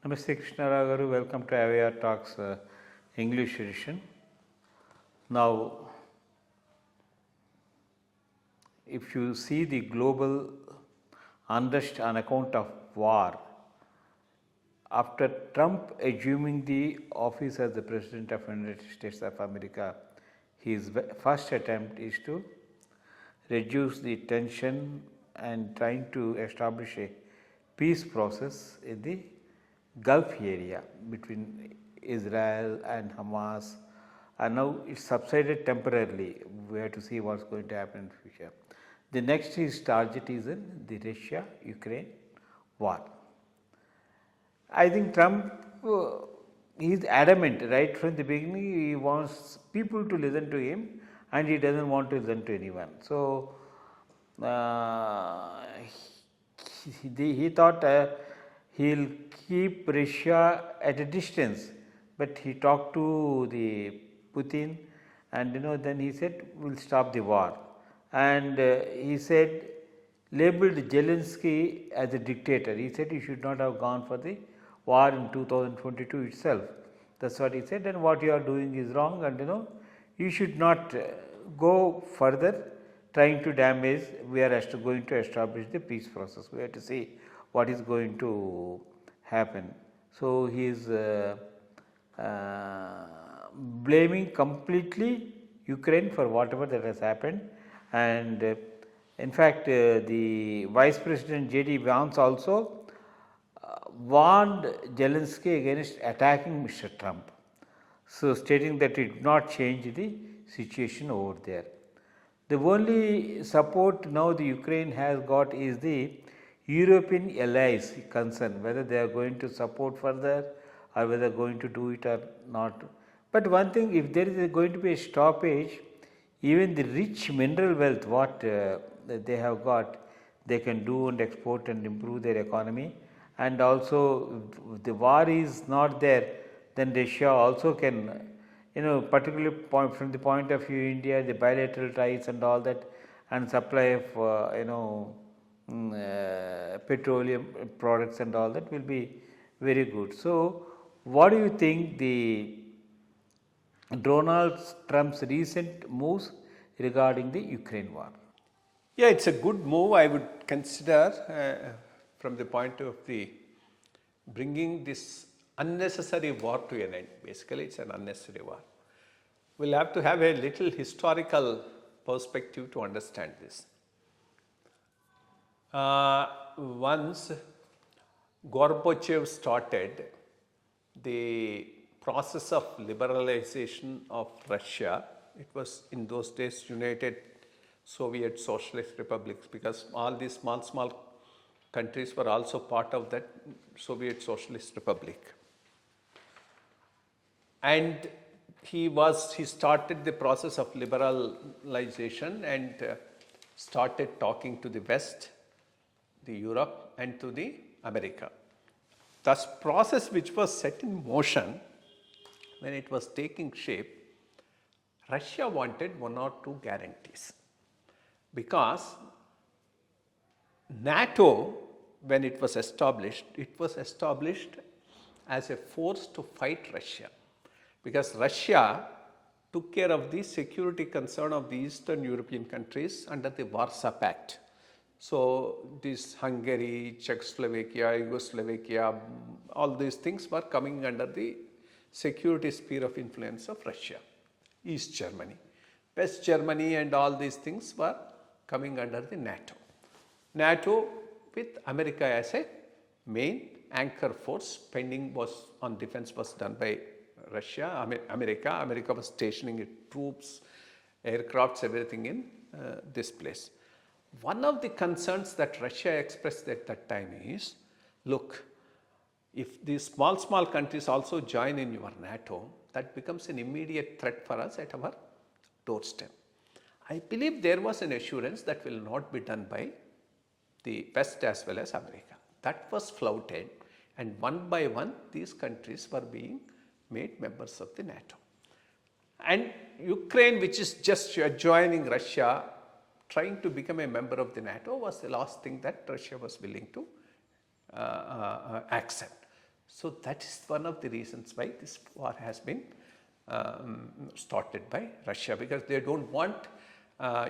Namaste Krishna Rao garu, welcome to IYR Talks English edition. Now, if you see the global unrest on account of war, after Trump assuming the office as the President of the United States of America, his first attempt is to reduce the tension and trying to establish a peace process in the Gulf area between Israel and Hamas, and now it subsided temporarily. We have to see what's going to happen in the future. The next his target is in the Russia-Ukraine war. I think Trump is adamant right from the beginning. He wants people to listen to him, and he doesn't want to listen to anyone. So he thought he'll keep Russia at a distance, but he talked to the Putin, and then he said we'll stop the war, and he said labeled Zelensky as a dictator. He said he should not have gone for the war in 2022 itself. That's what he said, and what you are doing is wrong, and you should not go further trying to damage. We are going to establish the peace process. We have to see what is going to happen. So he is blaming completely Ukraine for whatever that has happened, and in fact the Vice President J.D. Vance also warned Zelensky against attacking Mr. Trump, so stating that it did not change the situation over there. The only support now the Ukraine has got is the European allies concerned, whether they are going to support further or whether they are going to do it or not. But one thing, if there is going to be a stoppage, even the rich mineral wealth what they have got, they can do and export and improve their economy. And also if the war is not there, then Russia also can, particularly from the point of view India, the bilateral ties and all that, and supply of petroleum products and all that will be very good. So what do you think the Donald Trump's recent moves regarding the Ukraine war? Yeah, it's a good move. I would consider from the point of the bringing this unnecessary war to an end. Basically, it's an unnecessary war. We'll have to have a little historical perspective to understand this. Once Gorbachev started the process of liberalization of Russia, it was in those days United Soviet Socialist Republics, because all these small countries were also part of that Soviet Socialist Republic. And he started the process of liberalization and started talking to the West, the Europe, and to the America. This process which was set in motion, when it was taking shape, Russia wanted one or two guarantees, because NATO, when it was established as a force to fight Russia, because Russia took care of the security concern of the Eastern European countries under the Warsaw Pact. So this Hungary, Czechoslovakia, Yugoslavia, all these things were coming under the security sphere of influence of Russia. East Germany, West Germany, and all these things were coming under the NATO. NATO with America as a main anchor force. Spending was on defense was done by Russia, America. America was stationing its troops, aircrafts, everything in this place. One of the concerns that Russia expressed at that time is, look, if these small countries also join in your NATO, that becomes an immediate threat for us at our doorstep. I believe there was an assurance that will not be done by the West as well as America. That was flouted, and one by one these countries were being made members of the NATO. And Ukraine, which is just joining Russia, trying to become a member of the NATO, was the last thing that Russia was willing to accept. So that is one of the reasons why this war has been started by Russia, because they don't want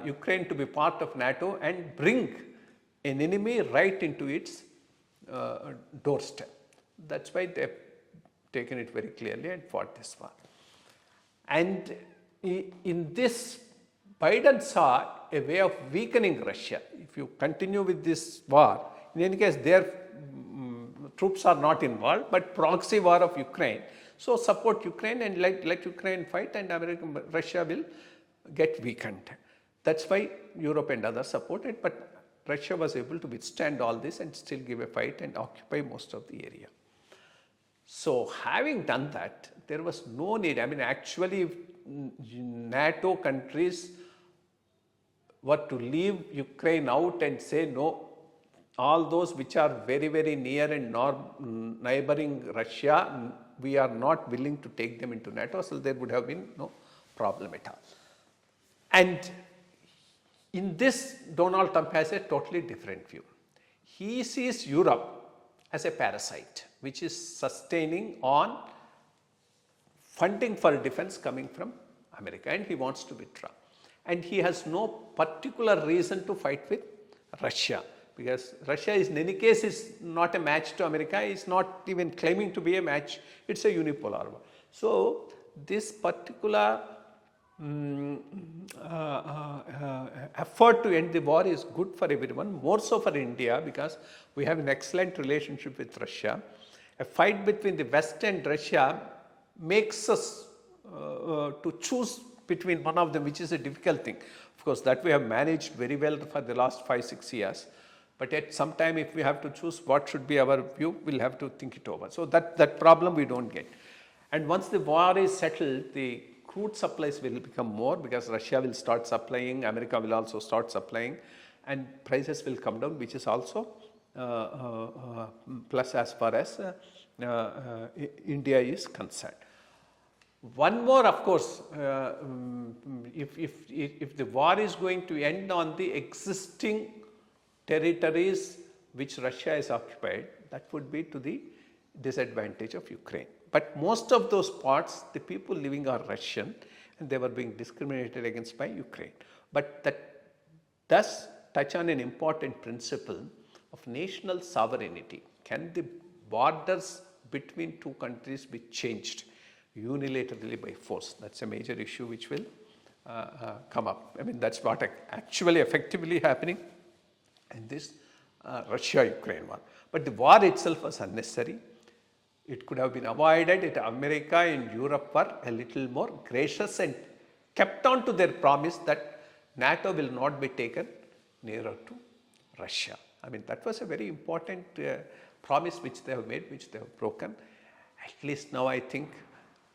Ukraine to be part of NATO and bring an enemy right into its doorstep. That's why they have taken it very clearly and fought this war. And in this, Biden saw a way of weakening Russia. If you continue with this war, in any case, their troops are not involved, but proxy war of Ukraine. So support Ukraine and let Ukraine fight, and Russia will get weakened. That's why Europe and others supported, but Russia was able to withstand all this and still give a fight and occupy most of the area. So having done that, there was no need. I mean, actually, if NATO countries were to leave Ukraine out and say no, all those which are very, very near and neighboring Russia, we are not willing to take them into NATO, so there would have been no problem at all. And in this, Donald Trump has a totally different view. He sees Europe as a parasite, which is sustaining on funding for defense coming from America, and he wants to withdraw. And he has no particular reason to fight with Russia, because Russia is in any case is not a match to America, is not even claiming to be a match, it's a unipolar war. So this particular effort to end the war is good for everyone, more so for India, because we have an excellent relationship with Russia. A fight between the West and Russia makes us to choose between one of them, which is a difficult thing. Of course, that we have managed very well for the last 5-6 years. But at some time, if we have to choose what should be our view, we'll have to think it over. So that problem we don't get. And once the war is settled, the crude supplies will become more, because Russia will start supplying, America will also start supplying, and prices will come down, which is also plus as far as India is concerned. One more, of course, if the war is going to end on the existing territories which Russia has occupied, that would be to the disadvantage of Ukraine. But most of those parts, the people living are Russian, and they were being discriminated against by Ukraine. But that does touch on an important principle of national sovereignty. Can the borders between two countries be changed unilaterally by force? That's a major issue which will come up. I mean, that's what actually effectively happening in this Russia-Ukraine war. But the war itself was unnecessary. It could have been avoided if America and Europe were a little more gracious and kept on to their promise that NATO will not be taken nearer to Russia. I mean, that was a very important promise which they have made, which they have broken. At least now I think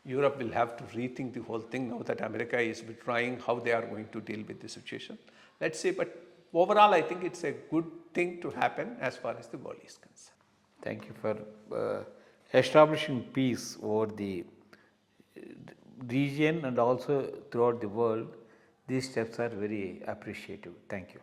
Europe will have to rethink the whole thing now that America is withdrawing, how they are going to deal with the situation. Let's see, but overall I think it's a good thing to happen as far as the world is concerned. Thank you for establishing peace over the region and also throughout the world. These steps are very appreciative. Thank you.